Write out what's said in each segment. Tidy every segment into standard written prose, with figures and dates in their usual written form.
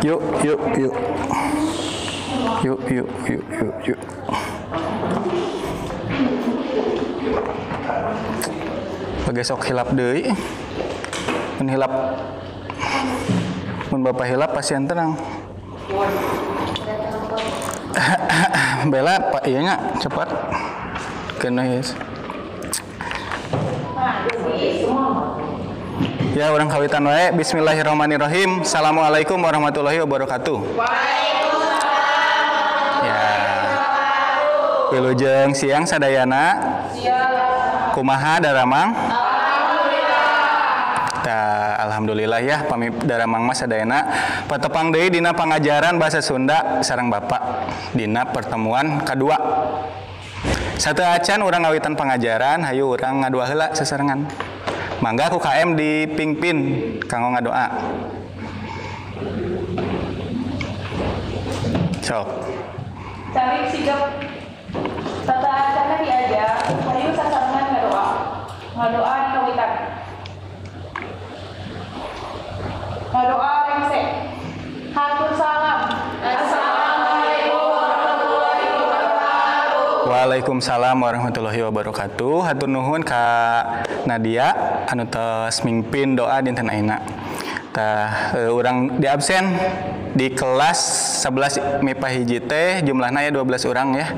Yuk, yuk, yuk. Yuk, yuk, yuk, yuk, yuk. Pagesok hilap deui. Mun hilap. Mun Bapak hilap pasien tenang. Bela Pak ieu nya cepat. Kena yes. Ya, orang kawitan wae. Bismillahirrahmanirrahim. Assalamualaikum warahmatullahi wabarakatuh. Waalaikumsalam. Ya. Wilujeng siang sadayana. Siang. Kumaha daramang? Alhamdulillah. Alhamdulillah ya, pami daramang mas sadayana. Patepang deui dina pangajaran bahasa Sunda sareng Bapak dina pertemuan kedua. Satu acan urang ngawitan pangajaran, hayu urang ngadua heula sasarengan. Mangga ku KM dipingpin kanggo ngadoa. Sok. Cari sigap tata acana diajar, hayu sasarengan ngadoa. Ngadoa di kawitan. Ngadoa rengse. Hatur salam. Assalamualaikum warahmatullahi wabarakatuh. Waalaikumsalam warahmatullahi wabarakatuh. Hatur nuhun ka Nadia anu tos mingpin doa dinten ayeuna. Tah urang di absen di kelas 11 MIPA hiji teh jumlahna ya 12 urang ya.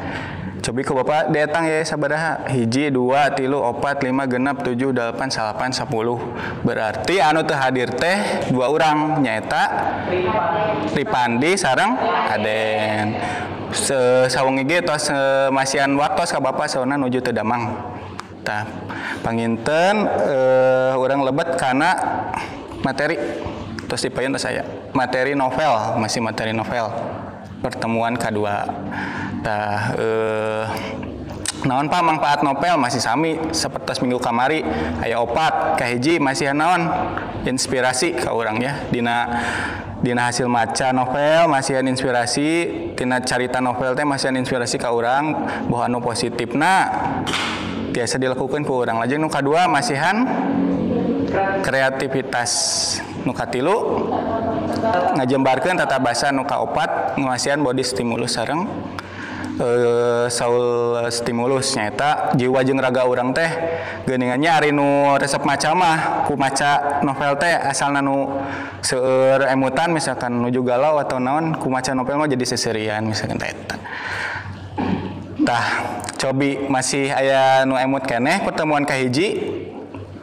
Cobi ku Bapak datang ya sabaraha? Hiji, 2, 3, 4, 5, genep, 7, 8, 9, 10. Berarti anu teu hadir teh 2 urang nyaeta Ripandi sareng Aden. Sawengi ge tos masian waktos ka Bapak sauna nuju teu Damang. Tah panginten urang lebet kana materi tos dipaeun saya. Materi novel, masih materi novel. Pertemuan kedua. Tah naon Pak manfaat novel masih sami sapertos minggu kamari aya 4 kahiji masih naon inspirasi ka urang ya dina hasil maca novel masihan inspirasi tina carita novel teh masihan inspirasi ka urang bahwa anu positifna biasa dilakukan ku urang lajeng nu kadua masihan kreativitas nu katilu ngajembarkeun tata basa nu kaopat masihan body stimulus sareng saul stimulus nyaeta jiwa jeung raga urang teh geuningannya ari nu resep maca mah ku maca novel teh asalna nu seueur emutan misalkan nuju galau atau naon ku maca novel mah jadi seserian misalkan eta. Tah cobi masih aya nu emut keneh pertemuan kahiji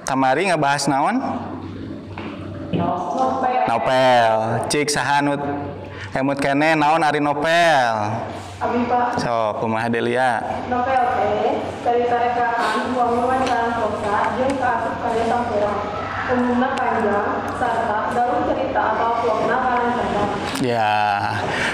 kamari ngabahas naon? Novel. Cik saha nu emut keneh naon ari novel? Abi Pak. So, kumaha Delia? Novel teh cerita rekaan wangunan sareng kosa jeung kaasup karya tampilan. Umumna panjang sarta daun cerita atau plotna ngaran cabang. Ya,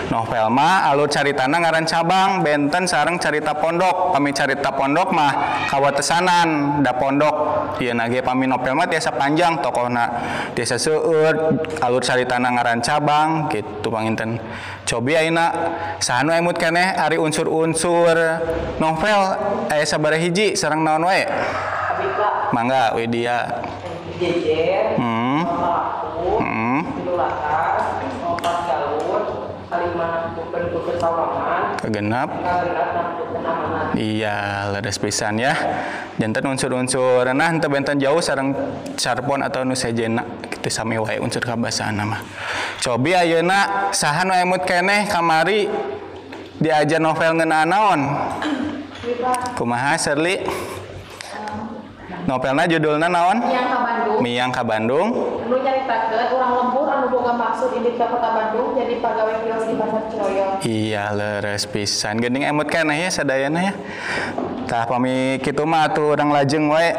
novel mah alur caritana ngaran cabang, benten sareng carita pondok. Pami carita pondok mah kawatesanan da pondok. Ieu nage pami novel mah tiasa panjang tokohna. Tiasa seueur alur caritana ngaran cabang kitu panginten. Cobi ayeuna saha nu emut keneh ari unsur-unsur novel aya sabaraha hiji sareng naon wae? Abi Pak. Mangga Widya. Jejer. Pelaku. Latar. Opat gaul. Kalimana bukan sawangan. Kagenap. Kagenap nampukeun amanat. Iya, leres pisan ya. Janten unsur-unsur nah henteu benten jauh sareng sarpon atau nu sejena kitu sami wae unsur kabasahanna mah. Cobi ayeuna saha nu emut keneh kamari diajar novel ngeunaan naon? Kumaha Shirley? Novelna judulna naon? Miang ka Bandung. Miang ka Bandung. Anu nyaritakeun urang lembur anu boga maksud indit ka Kota Bandung jadi pagawe kios di Pasar Ciroyong. Iya, leres pisan. Geuning emut keneh ya sadayana ya. Tah pami kitu mah atuh urang lajeng wae.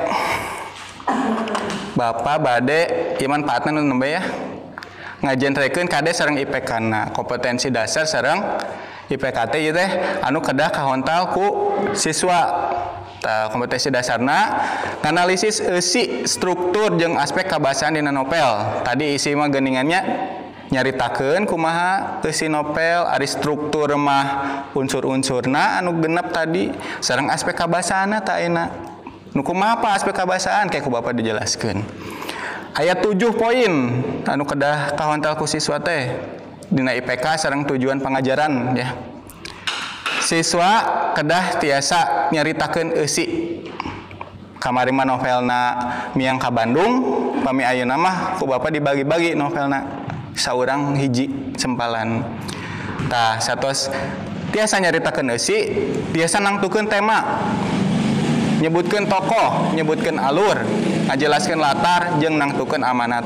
Bapak bade ieu manfaatna nu nembe ya. Ngajentrekeun kade sareng IPK-na, kompetensi dasar sareng IPK teh ieu teh anu kedah kahontal ku siswa. Tah kompetensi dasarna nganalisis eusi struktur jeung aspek kabahasaan dina novel. Tadi isi mah geuningannya nyaritakeun kumaha eusi novel, ari struktur mah unsur-unsurna anu genep tadi sareng aspek kabahasaanna tah ayeuna. Nu kumaha apa aspek kabahasaan kayak ku Bapak dijelaskeun. Aya 7 poin anu kedah kahontal ku siswa teh. dina IPK sareng tujuan pengajaran ya. Siswa kedah tiasa nyaritakeun eusi. Kamari mah novelna miang ka Bandung, pami ayeuna mah ku Bapak dibagi-bagi novelna saurang hiji sempalan. Tah satos tiasa nyaritakeun eusi, tiasa nangtukeun tema. Nyebutkeun tokoh, nyebutkeun alur, ngajelaskeun latar jeung nangtukeun amanat.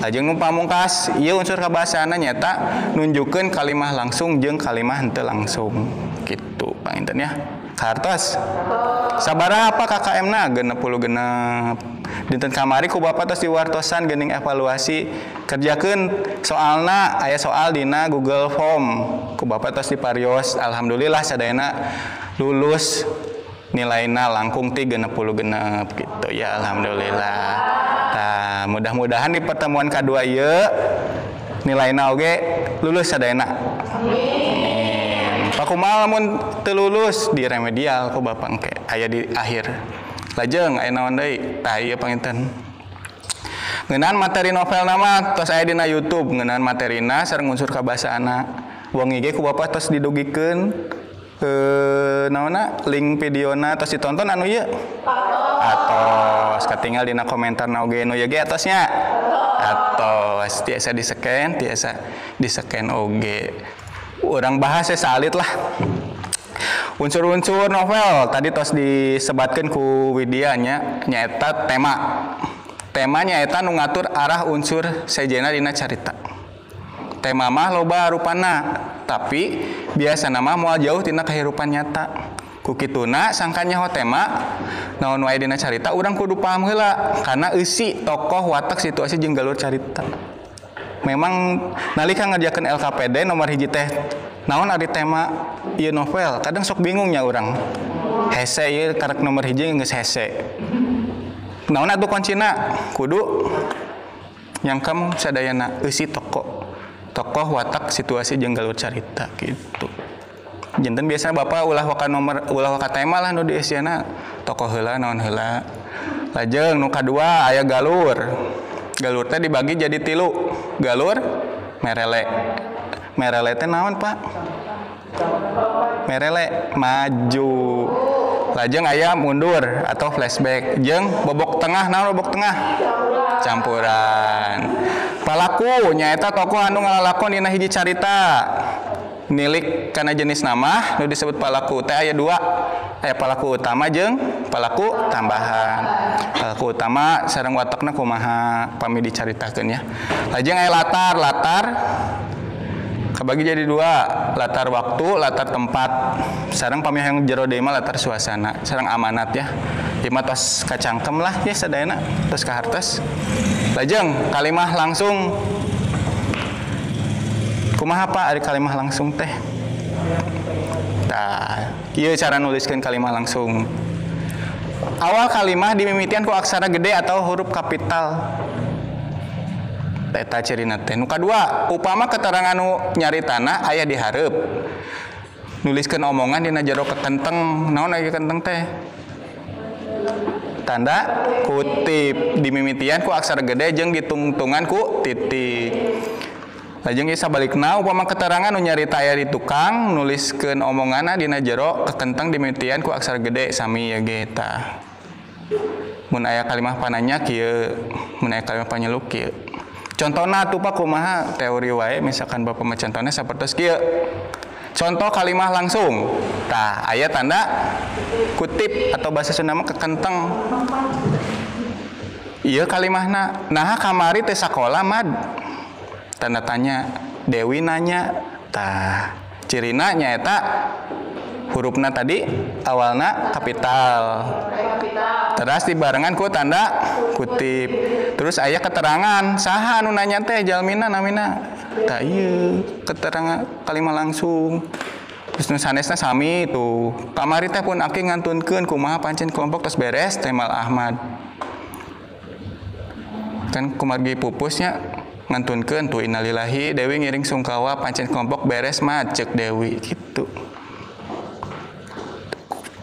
Lajeng nu pamungkas ieu unsur kabahasaana nyata nunjukkeun kalimah langsung jeung kalimah henteu langsung. Kitu panginten ya. Kartos. Sabaraha apa KKM-na? 60 genep. Dinten kamari ku Bapak tos diwartosan geuning evaluasi kerjakeun soalna aya soal dina Google Form. Ku Bapak tos diparios alhamdulillah sadayana lulus nilainya langkung 60 genep gitu ya alhamdulillah. Nah, mudah-mudahan di pertemuan kedua ieu nilainya oge lulus sadayana. Amin. Pakumaha lamun teu lulus di remedial ku Bapak engke aya di akhir. Lajeng aya naon deui? Tah ieu panginten. Ngeunaan materi novel nama tos aya dina YouTube, ngeunaan materina sareng unsur kabahasaana. Wong ge ku Bapak tos didugikeun naonna link videona tos ditonton anu ieu atos katinggal dina komentar oge nu ieu ge atosnya atos tiasa di-scan oge urang bahas salit lah unsur-unsur novel tadi tos disebatkeun ku Widya nya nyaeta temanya eta nu ngatur arah unsur sejena dina carita. Tema mah loba rupana, tapi biasa nama moal jauh tina kehidupan nyata. Ku kituna sangkan nyaho tema naon wae dina carita urang kudu paham heula kana eusi tokoh watak situasi jeung galur carita. Memang nalika ngerjakeun LKPD nomor hiji teh naon ari tema ieu novel kadang sok bingung nya urang. Hese ieu karek nomor hiji geus hese. Naon atuh kuncina? Kudu nyangkem sadayana eusi tokoh watak situasi jeung galur carita gitu. Janten biasanya Bapak ulah waka tema lah nu dieusiana tokoh heula naon heula. Lajeng nu kadua aya galur. Galur teh dibagi jadi 3. Galur merele. Merele teh naon, Pak? Merele maju. Lajeng aya mundur atau flashback. Jeung bobok tengah, naon bobok tengah? Campuran. Palaku nyaeta tokoh anu ngalalakon dina hiji carita. Nilik kana jenis nama nu disebut palaku teh aya 2. Aya palaku utama jeung palaku tambahan. Palaku utama sareng watakna kumaha pami dicaritakeun ya. Lajeng aya latar kabagi jadi 2, latar waktu, latar tempat. Sareng pami hayang jero deui mah latar suasana, sareng amanat ya. Ieu mah tos kacangkem lah ya sadayana, tos kahartos. Lajeng kalimah langsung. Kumaha Pak ari kalimah langsung teh? Tah, ieu cara nuliskeun kalimah langsung. Awal kalimah dimimitian ku aksara gede atau huruf kapital. Eta cirina teh. Nu kadua, upama keterangan nu nyaritana aya di hareup. Nuliskeun omongan dina jero kekenteng. Naon aya kenteng teh? Tanda kutip dimimitian ku aksara gede jeung ditungtungan ku titik. Lajeng ieu sabalikna upama keterangan nu nyarita aya di tukang nuliskeun omonganna dina jero kekenteng dimimitian ku aksara gede sami ya ge tah. Mun aya kalimah pananya kieu, mun aya kalimah panyeluk kieu. Contohna atuh Pak kumaha teori wae misalkan Bapak mah contohna sapertos kieu. Contoh kalimah langsung. Tah, aya tanda kutip atau bahasa Sunda mah kekenteng. Ieu kalimahna. Nah, kamari teh sakola mad. Tanda tanya. Dewi nanya. Tah, cirina nyaeta hurufna tadi awalna kapital. Terus dibarengan ku tanda kutip. Terus aya keterangan saha anu nanya teh jalmina namina. Tah ieu keterangan kalimah langsung. Terus nu sanesna sami tuh. Kamari teh pun aki ngantunkeun kumaha pancen kelompok tos beres teh Mal Ahmad. Kan kumargi pupusnya ngantunkeun tuh innalillahi Dewi ngiring sungkawa pancen kelompok beres mah ceuk Dewi gitu.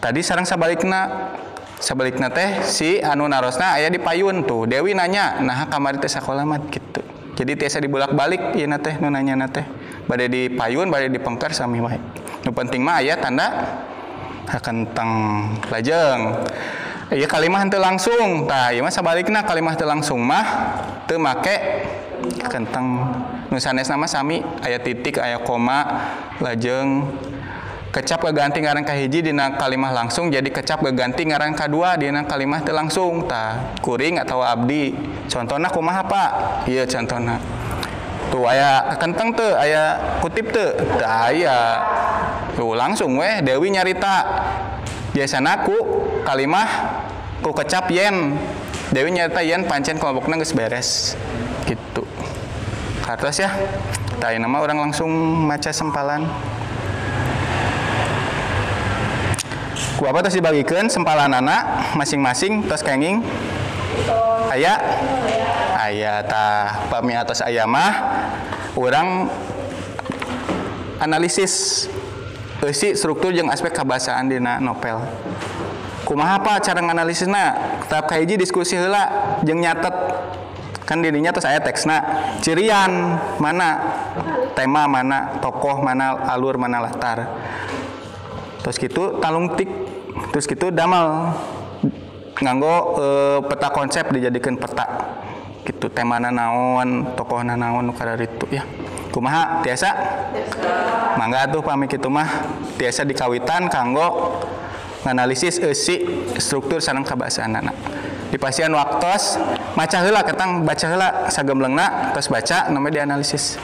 Tadi sareng sabalikna teh si anu narosna aya di payun tuh. Dewi nanya, nah kamari teh sakola mah gitu. Jadi tiasa dibulak-balik ieu teh nu nanyana teh. bade dipayun bade dipengker sami wae. Nu penting mah aya tanda hakenteng lajeng. Ieu kalimah henteu langsung. Tah ieu mah sabalikna kalimah teu langsung mah teu make kenteng. Nu sanesna mah sami aya titik aya koma lajeng kecap gaganti ngaran kahiji dina kalimah langsung jadi kecap gaganti ngaran kadua dina kalimah teu langsung. Tah kuring atau abdi contona kumaha Pak? Ieu contona tuh aya kenteng teu aya kutip teu? Teu aya. Tuh langsung weh Dewi nyarita biasana ku kalimah ku kecap yen Dewi nyarita yen pancen kelompokna geus beres gitu. Kartos ya. Tah nama orang langsung maca sempalan. Ku apa terus dibagikeun sempalanana masing-masing tos kenging aya tah pami atas aya mah urang analisis eusi struktur jeung aspek kabahasaan dina novel. Kumaha Pak cara nganalisisna? Tahap kahiji diskusi heula jeung nyatet kan dirinya terus aya teksna cirian mana tema mana tokoh mana alur mana latar terus gitu talung tik terus gitu damel nganggo peta konsep dijadikan peta gitu temana naon tokohna naon nu kararitu ya kumaha tiasa mangga tuh pami kitu mah tiasa dikawitan kanggo nganalisis eusi struktur sareng kabahasaanana dipasian waktos maca heula ketang baca heula sagemblengna terus baca namanya dianalisis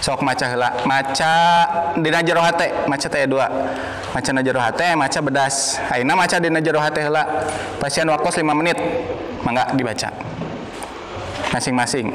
sok maca heula maca dina jero hate maca teh dua maca na jero hate maca bedas ayeuna maca dina jero hate heula pasian waktos 5 menit mangga dibaca masing-masing.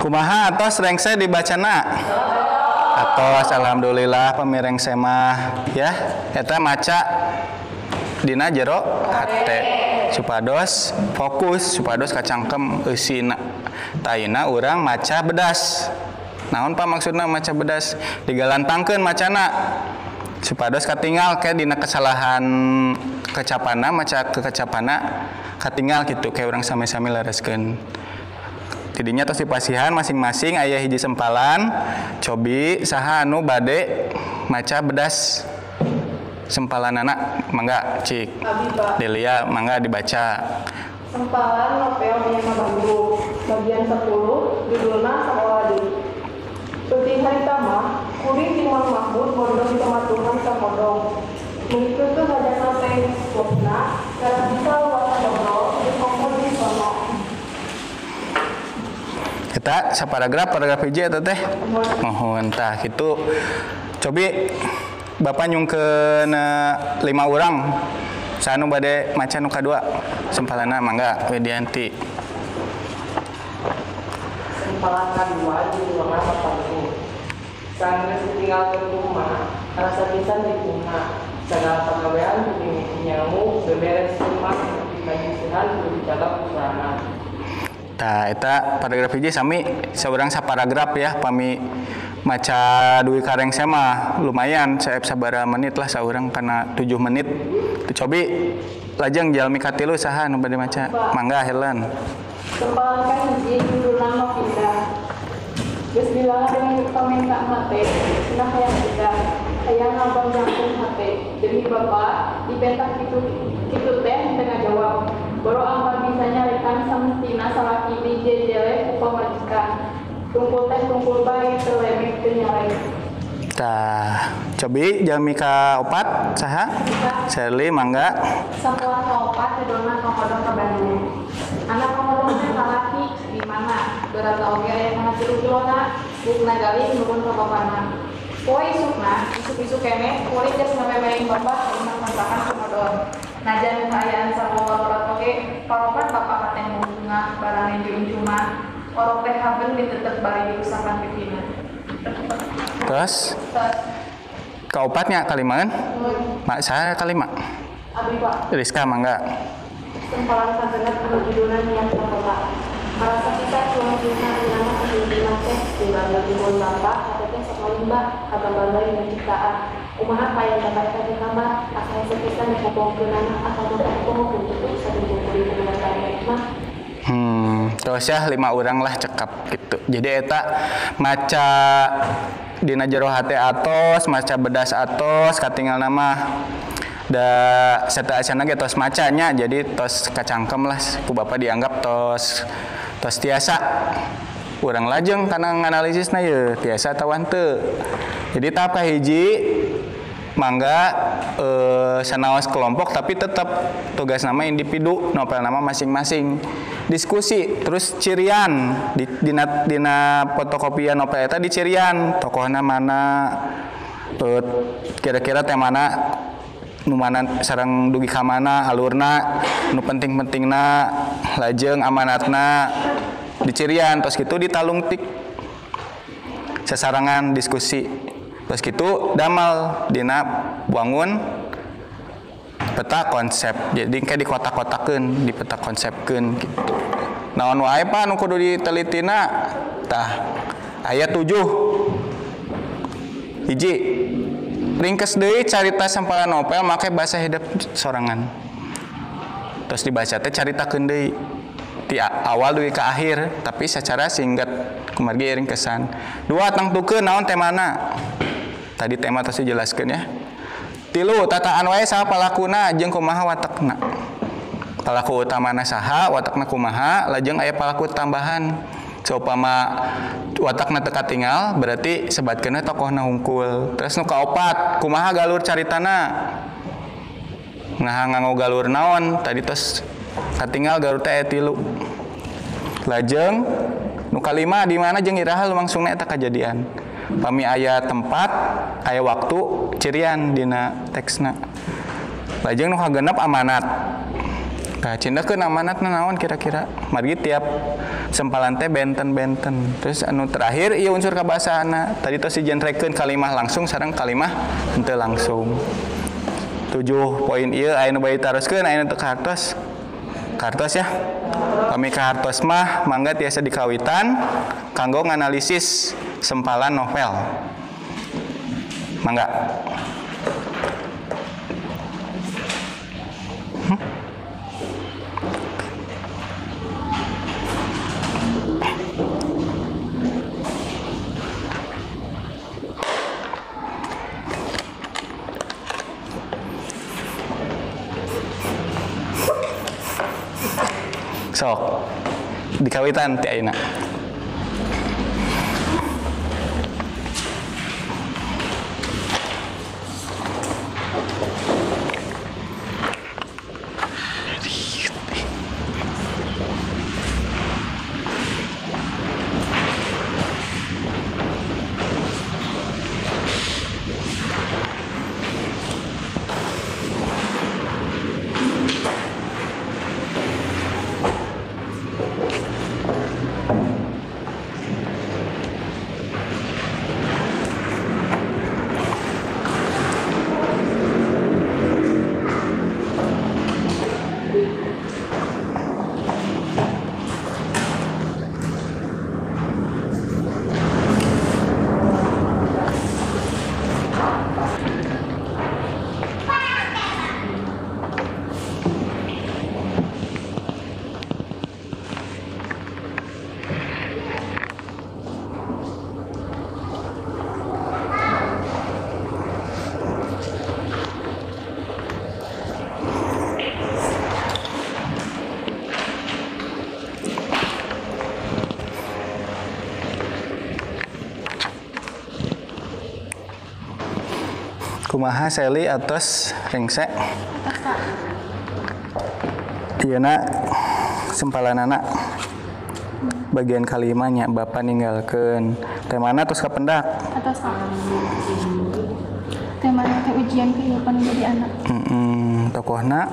Kumaha atos rengse dibacana? Atos alhamdulillah pamirengse mah ya eta maca dina jero hate supados fokus supados kacangkem eusina. Taina urang maca bedas. Naon Pak maksudna maca bedas? Digalantangkeun macana. Supados katinggal kayak dina kesalahan kecapana maca kekecapana katinggal gitu kayak orang sami-sami lareskeun. Tidinya tos dipasihan masing-masing aya hiji sempalan cobi saha anu bade maca bedas sempalanana mangga cik Abi Pak. Delia mangga dibaca. Sempalan novel Nyaman Bandung, bagian 10, judulna Sakoladi. Peuting harita mah, kuring Timang Mahmud mondong kematuhan kamodong. Mengikuti hajatan teh wokna, karena bisa wasa dobro, di kompon di sono. Kita paragraf hiji eta teh. Mohon tah kitu. Cobi Bapak nyungkeun 5 urang. Sanu bade maca nu kadua. Sempalana mangga Widianti. Sempalan kadua judulna Sapandu. Sanggeus tinggal ke rumah, rasa pisan dipuna. Segala pagawean kudu nyamu beberes rumah dikajisihan kudu dijaga usahana. Tah eta paragraf hiji sami saurang saparagraf ya pami maca duwi kareng mah lumayan saep sabaraha menit lah saurang kana 7 menit. Tu cobi lajeng jalmi katilu saha nu bade maca. Mangga Helen. Sempalan kan hiji judulna Novinda. Geus bilang dengan pamenta mate, cenah hayang kita. Hayang ngabang jangkung hate. Demi Bapak, dibentak kitu teh tengah jawab. Boro angka bisa nyarikan samestina salaki di jejele ku pamajikan. Tungkul teh tungkul bae telemek teu nyarek. Tah, cobi jalmi ka 4 saha? Sherly mangga. Setelah keempat judulna Kokodong ke Bandung. Anak kokodong teh salaki di mana? Berat oge aya kana 3 kilona. Bukna gali nurun ka bapana. Poe isukna, isuk-isuk kene, poe jas ngamemeing bapak rumah kontrakan komodor. Najan kaayaan sarua lorat oge, parokan bapak kateng bunga barang yang cuma orok teh haben ditetep bari diusahakan pipina. Terus kaopatnya kalimahan? Mak saya kalima. Abi Pak, Rizka mangga. sempalan kagenep anu judulna Niat Kota. Merasa kita cuma punya nama kepimpinan teh di bangga timun bapak, katanya sekalimba, kata bangga yang menciptaan. Umaha kaya dapat kaki kamar, asal sekitar dikopong ke nama, atau berkopong untuk bisa dikumpuli dengan kaya mah. Terus ya 5 urang lah cekap gitu. Jadi eta maca dina jero hate atos, maca bedas atos, katinggal nama da seta asana ge tos macanya jadi tos kacangkem lah ku Bapak dianggap tos tiasa. Urang lajeng kana nganalisisna ye tiasa tawan teu. Jadi tahap kahiji mangga sanaos kelompok tapi tetap tugas nama individu, novel nama masing-masing. Diskusi terus cirian dina fotokopian novel eta dicirian tokohna mana, kira-kira teh mana, nu mana sareng dugi ka mana, alurna, nu penting-pentingna, lajeng amanatna dicirian, terus kitu ditalung tik sasarangan diskusi. Terus kitu damal dina bangun peta konsep. Jadi kayak dikotak-kotakeun, di peta konsepkeun gitu. Naon wae pa nu kudu ditelitina? Tah, aya 7. Hiji, ringkes deui carita sampalan novel make bahasa hidup sorangan. Terus dibaca teh caritakeun deui. Ti awal dugi ka akhir, tapi secara singkat kumargi ringkesan. 2, tangtukeun naon temana. Tadi tema tadi jelaskeun ya. 3, tataan wae saha palakuna jeung kumaha watakna. Palaku utamana saha, watakna kumaha, lajeng aya palaku tambahan. Saupama watakna teu katingal, berarti sebatkeunna tokohna hungkul. Terus nu kaopat, kumaha galur caritana. Nah nganggo galur naon? Tadi tos katingal galur teh aya 3. Lajeng nu kalima di mana jeung iraha lumangsungna eta kajadian. Pami aya tempat, aya waktu, cirian dina teksna. Lajeng nu kagenep amanat. Tah cindakeun amanatna naon kira-kira? Margi tiap sempalan teh benten-benten. Terus anu terakhir ieu unsur kabahasana. Tadi tos dijenrekeun kalimah langsung sareng kalimah henteu langsung. 7 poin ieu aya nu bae taroskeun aya nu teu kahartos. Kartos ya. Pami kahartos mah mangga tiasa dikawitan kanggo nganalisis sempalan novel. Mangga. Sok dikawitan ti ayeuna. Kumaha Sally atos rengse? Iya nak, sempalanana bagian kalimanya Bapak ninggalkeun. Teh mana terus kapendak? Atas temanya teh ujian kehidupan menjadi anak. Tokohna?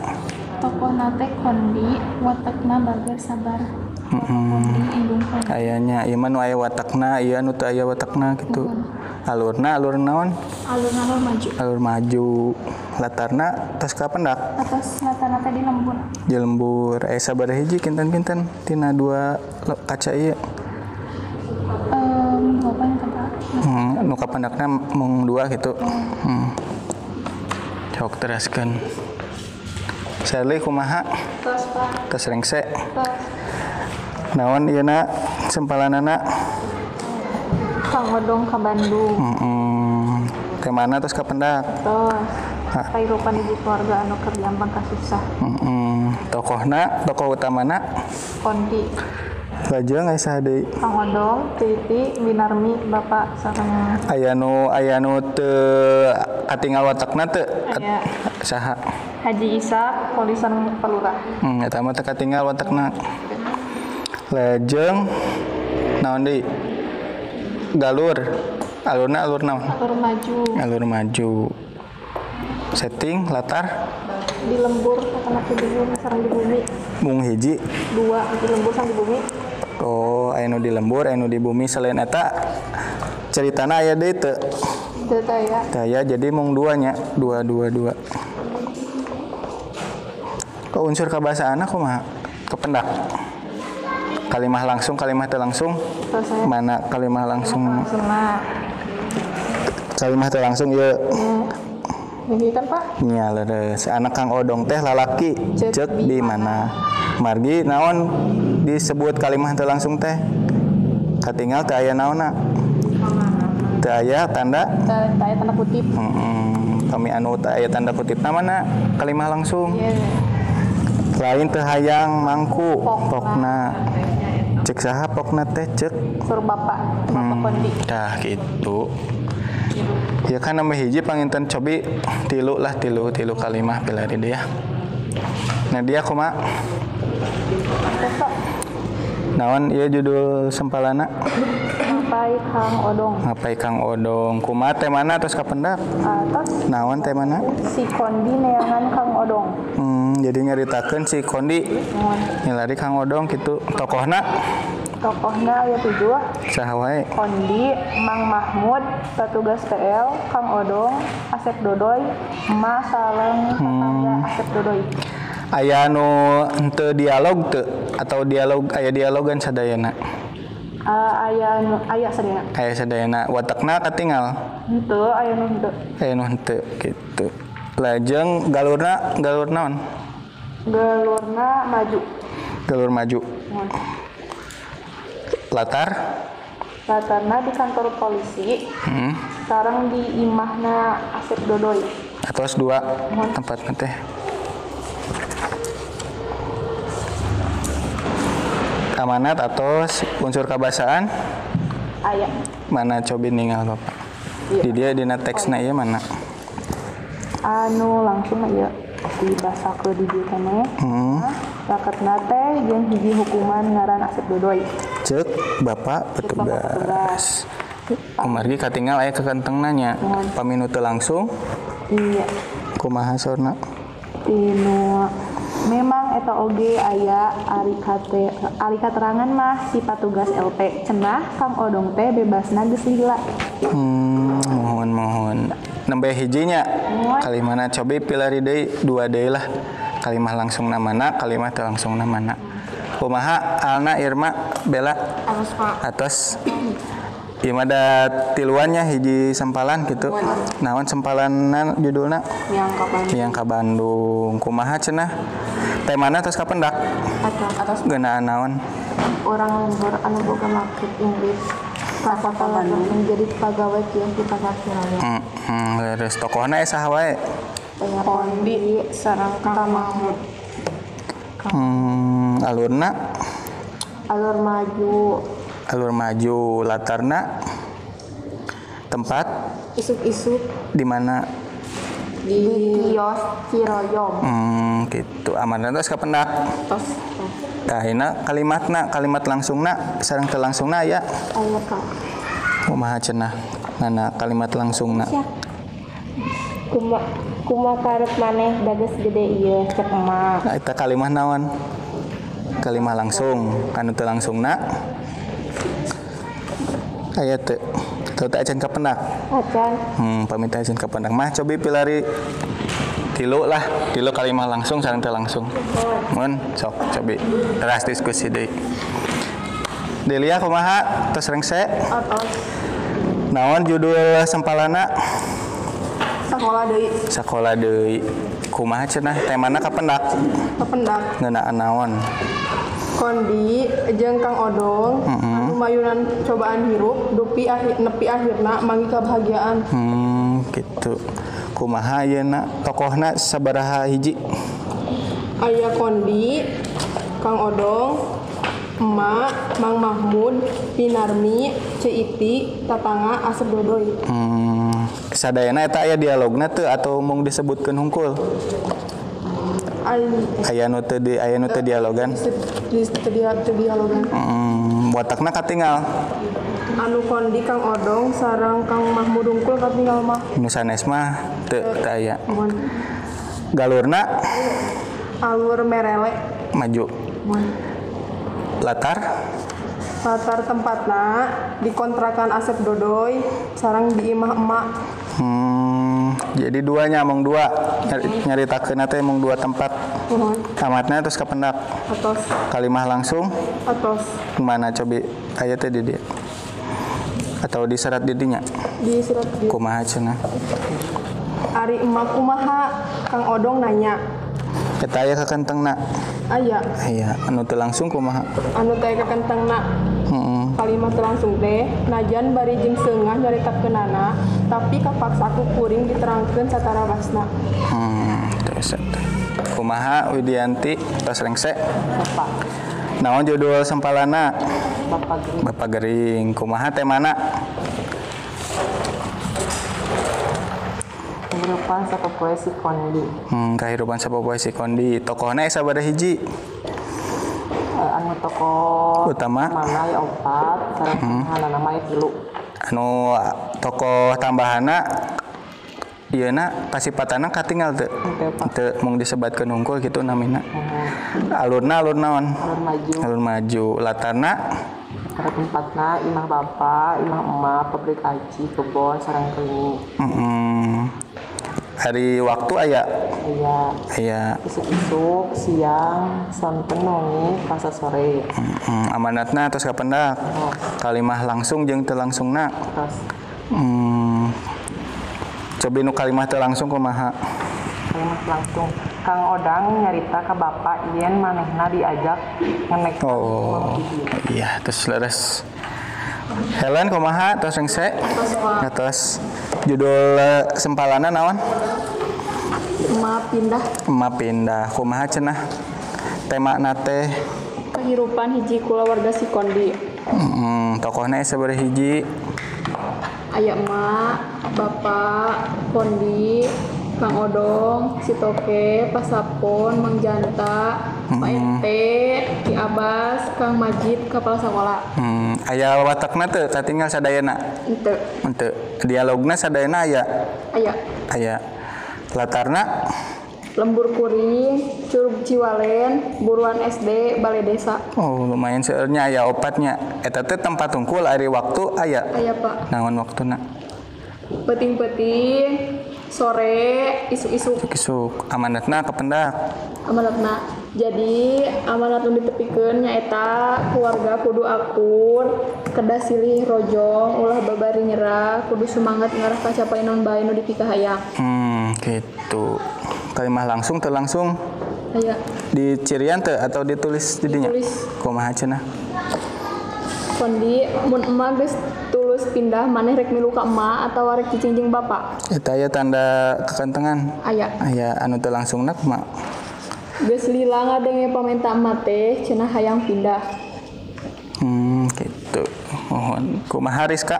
Tokohna teh Kondi, watakna bager sabar. Kondi indung kondi. Ayanya, ieu mah nu aya watakna, ieu anu teu aya watakna gitu. Alurna alur naon? Alur maju. Alur maju. Latarna tos kapendak? Atas latarna teh di lembur. Di lembur. Aya sabaraha hiji kinten-kinten tina dua kaca ieu? Bapak yang kedak. Nu kapendakna mung dua gitu. Sok teraskeun. Sally kumaha? Tos Pak. Tos rengse. Tos. Naon ieuna sempalanana? Kang Odong ka Bandung. Ke mana terus kapendak? Tos. Kehidupan ibu keluarga anu keur gampang kasusah. Tokohna, tokoh utamana? Kondi. Lajeng aya saha deui? Kang Odong, Titi, Binarmi, Bapak sareng Aya nu teu katingal watakna teu? aya Saha? Haji Ishak, Polisan Pelurah. Eta mah teu katingal watakna. Lajeng naon deui? Galur. Alurna alur naon? Alur maju. Alur maju. Setting latar Di lembur kakana di bumi sareng di bumi. mung hiji. Dua di lembur sareng di bumi. Oh, aya nu di lembur, aya nu di bumi. Selain eta ceritana aya deui teu? Teu aya. Daya jadi mung duanya, dua. Kok unsur kabasaana kumaha? Kependak. Kalimah langsung, kalimah teu langsung. Terus saya Mana kalimah langsung? langsungna. Kalimah teu langsung ieu. Ini kan Pak? Nya leres. Anak Kang Odong teh lalaki ceuk di mana? Margi naon disebut kalimah teu langsung teh? Katinggal teu aya naonna? Teu aya tanda? Teu aya tanda kutip. Kami anu teu aya tanda kutipna mana? Kalimah langsung. Iya. Lain teu hayang mangku pokna. Cek saha pokna teh ceuk? Sur Bapak Kondi. Dah gitu. Ya kan nama hiji panginten cobi tilu kalimah pila di dia. Nah dia kumaha? Terus Pak, Naon ieu judul sempalana? sampai Kang Odong. Ngapai Kang Odong. Kumaha teh mana terus kapendak? Atas Naon teh mana? si Kondi neangan Kang Odong. Jadi nyaritakeun si Kondi nyilari Kang Odong gitu. Tokohna Tokohna aya 7. saha wae? Kondi, Mang Mahmud, petugas PL, Kang Odong, Asep Dodoy, Ma Saleng, tetangga Asep Dodoy. Aya nu henteu dialog teu atau dialog aya dialogan sadayana? Aya sadayana. Aya sadayana watakna katingal. Henteu aya nu henteu. Aya nu henteu gitu. Lajeng galur naon? Galurna maju. Galur maju. Mohon. Latar. Latarna di kantor polisi. Sareng di imahna Asep Dodoy. Atos 2 tempatna teh. Amanat atau unsur kabasaan Aya. mana cobi ningal Bapak. Iya. Di dia dina teksna ieu mana? Anu langsung aya dibasakeun di dieu keneh. Raketna teh jeung hiji hukuman ngaran Asep Dodoy. Cek Bapak petugas. Kumargi katinggal aya kekentengna nya. Paminu teu langsung Iya. kumaha sorna? Tinu memang eta oge aya ari katerangan mah si patugas LP cenah Kang Odong teh bebasna geus lila. Mohon nambah hijinya kalimana cobi pilari deui 2 deui lah kalimah langsung namana kalimah teu langsung namana kumaha Alna Irma Bella Alus Pak. atas ieu mah da tiluannya hiji sempalan gitu naon sempalanna judulna Yang kapan? yang ka Bandung kumaha cenah teh mana tos kapendak Atas geunaan naon orang lembur anu boga maksud Inggris kata Bandung menjadi pegawai kios di pasar Siraya. Leres tokohna saha wae Kondi sareng Kang Mahmud. alurna Alur maju latarna tempat isuk-isuk di mana di kios Ciroyom. Gitu amanna tos kapendak Tos ayeuna kalimat langsungna sareng teu langsungna aya aya Kak. kumaha cenah nana kalimat langsungna Kuma karep maneh dages gede ieu cek emak. nah, eta kalimah naon kalimah langsung anu teu langsungna aya teu acan kapendak Acan pamita acan kapendak mah cobi pilari tilu kalimah langsung sareng teu langsung mun sok cobi teras diskusi deui Delia kumaha tos rengse atos naon judul sempalana sekolah deui kumaha cenah temana kapendak ngeunaan naon Kondi jeung Kang Odong anu mayunan cobaan hirup nepi akhirna manggi kabahagiaan. Gitu kumaha ayeuna tokohna sabaraha hiji Aya Kondi, Kang Odong, Emak, Mang Mahmud, Pinarmi, Ceiti, Tatangga, Asep Dodoy. sadayana eta aya dialogna teu atau mung disebutkeun hungkul aya nu teu dialogan Di dialogan. watakna katinggal Anu Kondi Kang Odong sareng Kang Mahmud unggul katinggal mah. nu sanes mah teu aya Mohon. galurna Alur merele. maju Mohon. latar Tempatna di kontrakan Asep Dodoy sareng di imah emak. Jadi duanya mung dua nyaritakeun teh mung dua tempat Mohon. tamatna terus kapendak Atos. kalimah langsung mana cobi aya teh di dieu atau di serat di dinya Di surat di kumaha cenah Ari emak kumaha Kang Odong nanya. eta aya kakentengna Aya aya anu teu langsung kumaha anu teh kakentengna kalimat teu langsung teh najan bari jeung seungah nyaritakeunana tapi kapaksa ku kuring diterangkeun satara basna. Terus kumaha Widianti tos rengse naon judul sempalana Bapak Gering kumaha temana Kehidupan sapopoe si Kondi. Kehidupan sapopoe si Kondi tokohna sabaraha hiji Anu tokoh utama mana ya 4 sareng nama ya 3. anu tokoh tambahanna ieuna pasipatana katinggal teu mung disebatkeun hungkul kitu namina alur naon alur maju latarna Pada tempatna imah bapa, imah emak, pabrik aci, kebon, sareng klinik. hari waktu aya Isuk-isuk, siang, santen wengi, pasa sore. amanatna terus kapendak kalimah langsung jeung teu langsungna Terus cobi nu kalimah teu langsung kumaha kalimat langsung Kang Odang nyarita ke bapak yen manehna diajak ngenek. Oh iya, terus leres. Helen kumaha tos rengse? Tos judul sempalana naon? Emak pindah. Kumaha cenah? Tema nate Kehirupan hiji kulawarga si Kondi. Tokohna sabaraha hiji? Aya emak, bapak, Kondi, Kang Odong, si Toke, Pasapon, Mang Janta, Pak RT, Ki Abas, Kang Majid, kepala sekolah. Aya watakna teu katinggal sadayana? Henteu. Dialogna sadayana aya? Aya. Latarna? Lembur Kuring, Curug Ciwalen, Buruan SD, Balai Desa. Oh, lumayan seueurnya aya opatnya. Eta teh tempat tungkul ari waktu aya? Aya, Pak. Naon waktuna? Peting-peting, sore, isuk-isuk. Isuk. Amanatna kependak? Amanatna. Jadi amanat nu ditepikeun nyaeta keluarga kudu akur, kedah silih rojong, ulah babari nyerah, kudu semangat ngarah kacapai naon bae nu dipikah hayang. Gitu. Kalimah langsung teu langsung? Aya. Dicirian teu atau ditulis di dinya? Ditulis. Kumaha cenah? Kondi mun emak geus tulus pindah maneh rek milu ka emak atawa rek cicing jeung bapak? Eta aya tanda kekantengan? Aya. Aya anu teu langsungna kumaha? Geus lila ngadenge pamenta emak teh cenah hayang pindah. Gitu. Mohon kumaha Rizka?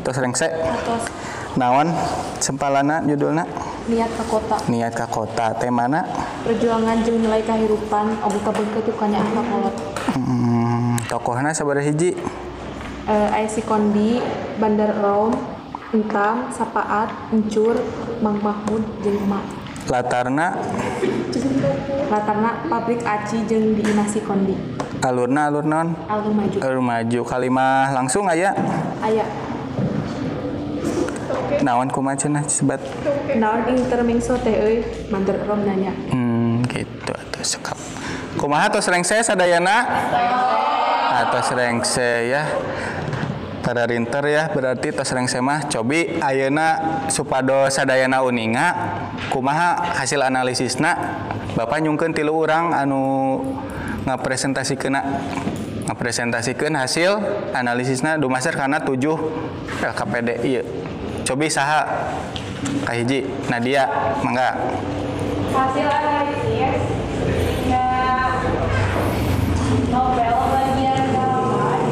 Tos rengse? Atos Naon sempalana judulna? niat ka kota. Niat ka kota. Temana? Perjuangan jeung nilai kahirupan oge kabeungkeut ti kanyaan ka kolot. Tokohna sabaraha hiji? Aya si Kondi, Bandar Rom, Entang, Sapaat, Encur, Mang Mahmud jeung emak. Latarna? Pabrik aci jeung diimah si Kondi. Alurna alur naon? Alur maju. Alur maju. Kalimah langsung aya? Aya. Naon kumaha cenah sebat? Naon intermingso teh euy, Bandar Rom nanya. Gitu atuh sekap. Kumaha tos rengse sadayana? Tos rengse ya. Pada rinter ya, berarti tos rengse mah cobi ayeuna supados sadayana uninga kumaha hasil analisisna. Bapak nyungkeun 3 urang anu ngapresentasikeun hasil analisisna dumasar kana 7 LKPD ieu. Cobi saha kahiji? Nadia, mangga. Hasil analisis novel bagian dalaman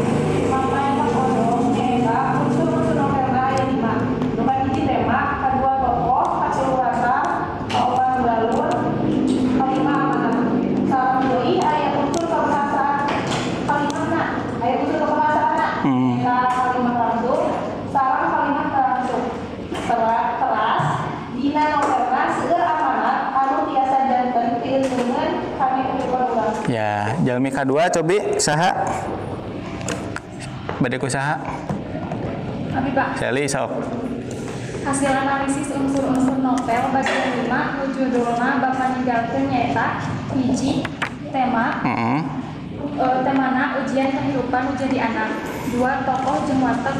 Mama Emak Odong nyaeta unsur-unsur novelna aya 5. Nu kahiji tema, kadua tokoh, hasil ulasan, kaopat galur, kalima amanat. Sareng deui aya unsur kebahasaan. Kalimahna aya unsur kebahasaanna. Nyaeta kalimat langsung, sareng kalimat langsung. Teras dina novelna seueur amanat anu tiasa janten pieunteunan kami ukur urang. Ya, jalmi kadua cobi saha? Bade ku saha? Abi Pak. Sally sok. Hasil analisis unsur-unsur novel bagian 5 nu judulna Bapak ninggalkeun nyaeta hiji tema temana ujian kehidupan jadi anak. 2 tokoh jeung watak.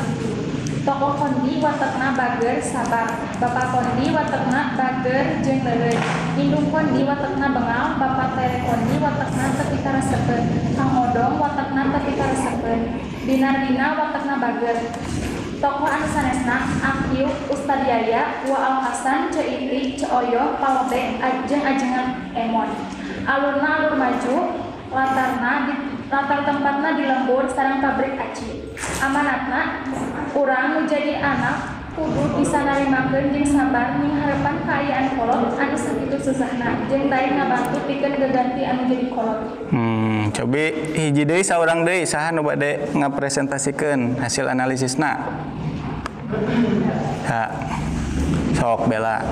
Tokoh Kondi watakna bager sabar. Bapak Kondi watakna bager jeung leuleut. Indung Kondi watakna bengal. Bapak Tere Kondi watakna teu pikaresekeun. Kang Odong watakna teu pikaresekeun. Dinar-dina watakna bager. Tokoh anu sanesna Akyu, Ustad Yaya, Wa Al Hasan, Ceiti, Ceoyo, Palobe, jeung ajengan Emon. Alurna alur maju, latar tempatna di lembur sareng pabrik aci. Amanatna urang nu jadi anak kudu bisa narimakeun jeung sabar ning harepan kaayaan kolot anu sakitu susahna jeung daek ngabantu pikeun geganti anu jadi kolot. Cobi hiji deui saurang deui saha nu bade ngapresentasikeun hasil analisisna. Ha. Sok Bella.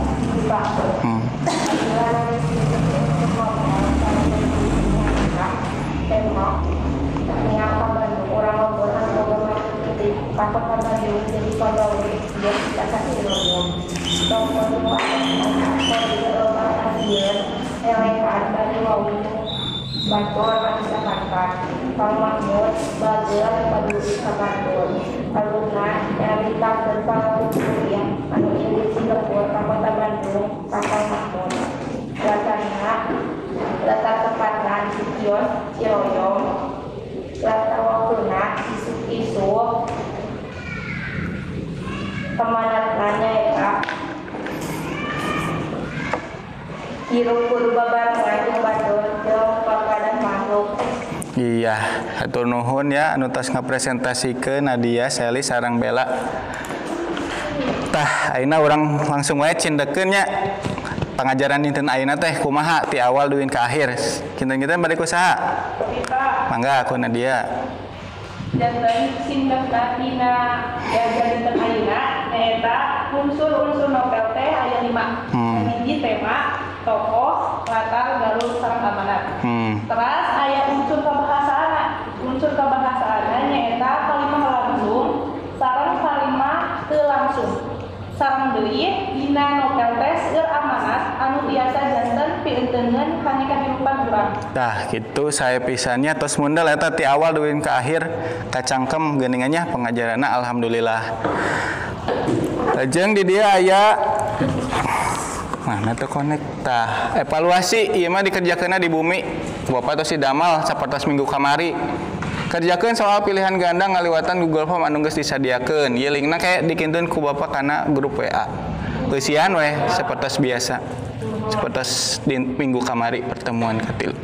Orang lembur takut karena jadi pegawai dia tidak kasih ilmu. Tokoh dua elekan dari wau Bator Anissa Kankan, Kang Mahmud Bagel Paduri Kabantul, Alumna Erita Terpal Kuliah, anu di Singapura, Kota Bandung, Kakang Mahmud. Latarnya hirup kudu babarengan jeung badut jeung papadan makhluk. Iya, hatur nuhun ya anu tos ngapresentasikan Nadia, Sally sareng Bella. Tah, ayeuna urang langsung wae cindekeun nya. Pengajaran dinten ayeuna teh kumaha ti awal duwin ka akhir. Kinten-kinten bade ku saha? Kita Mangga aku Nadia. jantan sindang tina dinten ayeuna nyaeta unsur-unsur novel teh aya 5. Hiji tema, tokoh, latar, galur, sareng amanat. Terus aya unsur kabahasaana. Unsur kabahasaana nyaeta kalimah langsung sareng kalimah teu langsung. Sareng deui dina novel teh seueur amanat anu biasa janten pieuteungeun kana kahirupan urang. Tah, gitu saya pisannya tos mundal eta ti awal duwin ka akhir kacangkem geuningannya pengajaranna alhamdulillah. Lajeng di dia aya mana tuh connect tah evaluasi ieu mah dikerjakeunna di bumi. Bapak tos si Damal sapertos minggu kamari. Kerjakeun soal pilihan ganda ngaliwatan Google Form anu geus disadiakeun. Ieu linkna kayak dikinteun ku Bapak kana grup WA. Eusian we sapertos biasa. Sapertos di minggu kamari pertemuan katilu.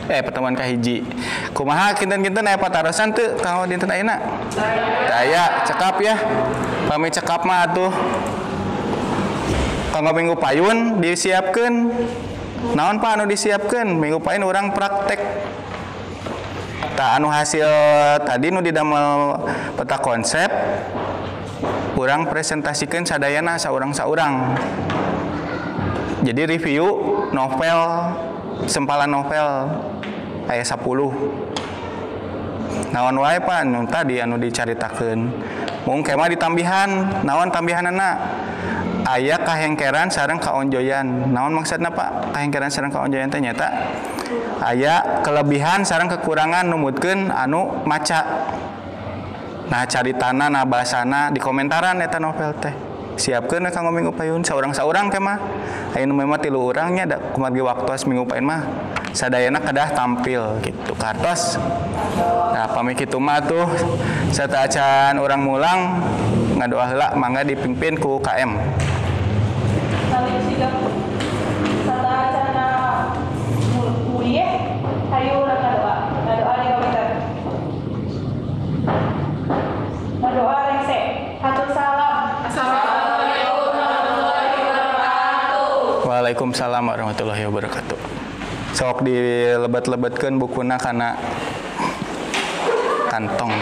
Pertemuan kahiji. Kumaha kinten-kinten aya patarosan teu kanggo dinten ayeuna? Daya cekap ya. Pami cekap mah atuh. Kanggo minggu payun disiapkeun. Naon Pak anu disiapkeun? Minggu payun urang praktek. Tah anu hasil tadi nu didamel peta konsep urang presentasikan sadayana saurang-saurang. Jadi review novel sempalan novel aya 10. Naon wae Pak nu tadi anu dicaritakeun. Mung kemah ditambihan, naon tambihanana? Aya kahengkeran sareng kaonjoyan. Naon maksudna Pak? Kahengkeran sareng kaonjoyan teh nyata aya kelebihan sareng kekurangan numutkeun anu maca. Nah caritana nah bahasana di komentaran eta novel teh. Siapkeun kanggo minggu payun saurang-saurang teh mah. Ayeuna memang 3 urang nya da kumargi waktos minggu payun mah sadayana kedah tampil gitu kartos. Nah pami kitu mah tuh sata acan urang mulang ngadoa heula mangga dipimpin ku KM. Saling sigap satacana mulieh hayu urang ngadoa di komentar. Ngadoa rengse. Hatur salam. Assalamualaikum warahmatullahi wabarakatuh. Waalaikumsalam warahmatullahi wabarakatuh. Sok dilebat-lebatkeun bukuna kana kantong.